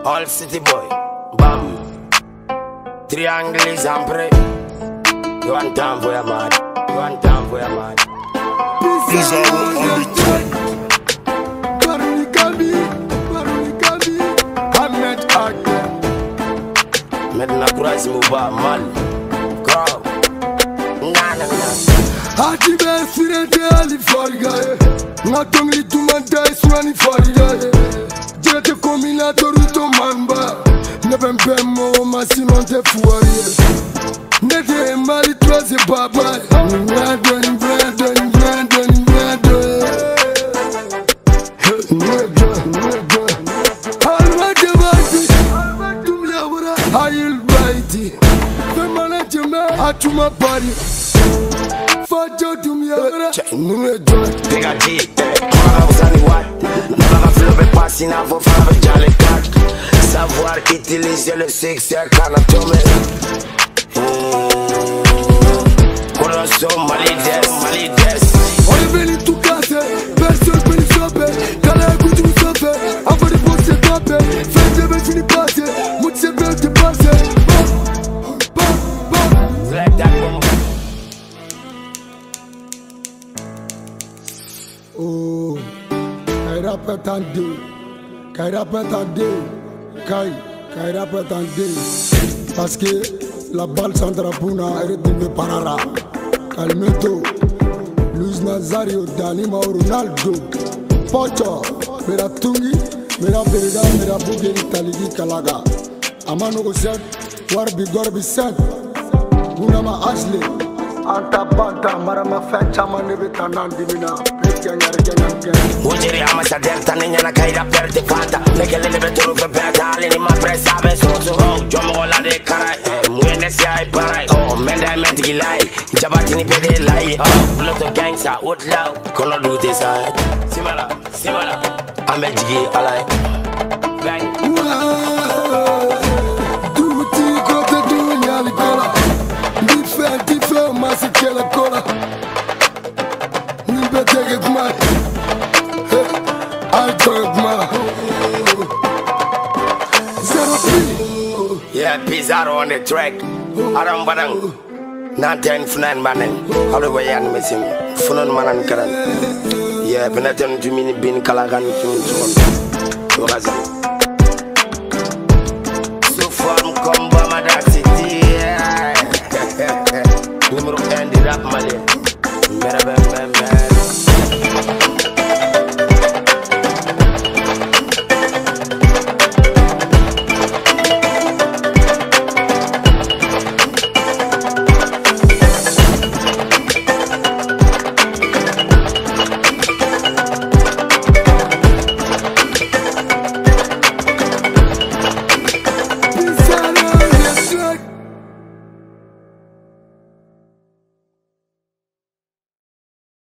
All city boy, bam. Triangle is ampre. You want time for your man. You want time for your man. These are on the track. Maintenant courage mouba mal. Crowd. Nana. Hati be firete ali forgaye. Ngatongli tumante swani forgaye. Jete combinator to manba. Nebempe mo masimonte fuaye. Nede mali troze baba. Brandon. Atuma body, fajo dumia. Pega G, kora usani wat. Nava flow passing à vos frères jale cat. Savoir utiliser le succès quand on tombe. Corazon malides. On est venu tout casser, personne peut nous stopper. Quand la écoute nous stopper, avant de bosser taper. Fais de me finir passer, moi tu sais bien te passer. Oh, Kaira prétendait, parce que la balle s'entrapuna et de parara. Calmeto, Luis Nazario, Dani Mao, Ronaldo, Pocho, Mera Tungi, Mera Berida, Mera Bugeri, Taligi Kalaga, Amano Gosset, Warbi Gorbi Set, Gunama Ashley, Anta Banta, Marama Fetchama Nebetanan Dimina. Ujiri amasa delta ninya na kaida perte fanta. Nekele lebe turu fe peta alini ma presa be soso. Jomo la de karai, mwene si ai parai. Menda menti gilai, jabati ni pede lai. Bloto gangsta, outlaw, kono do this side. Simala, ame jigi alai. Bang. Tutti kote dunya li kola. Differ, masike la kola. Take it, man. I took my 03. Yeah, Pizarro on the track. Aram badang. 910 funan manen. How the way I'm missing. Funan manan karan. Yeah, penetan to mini bin kalagan.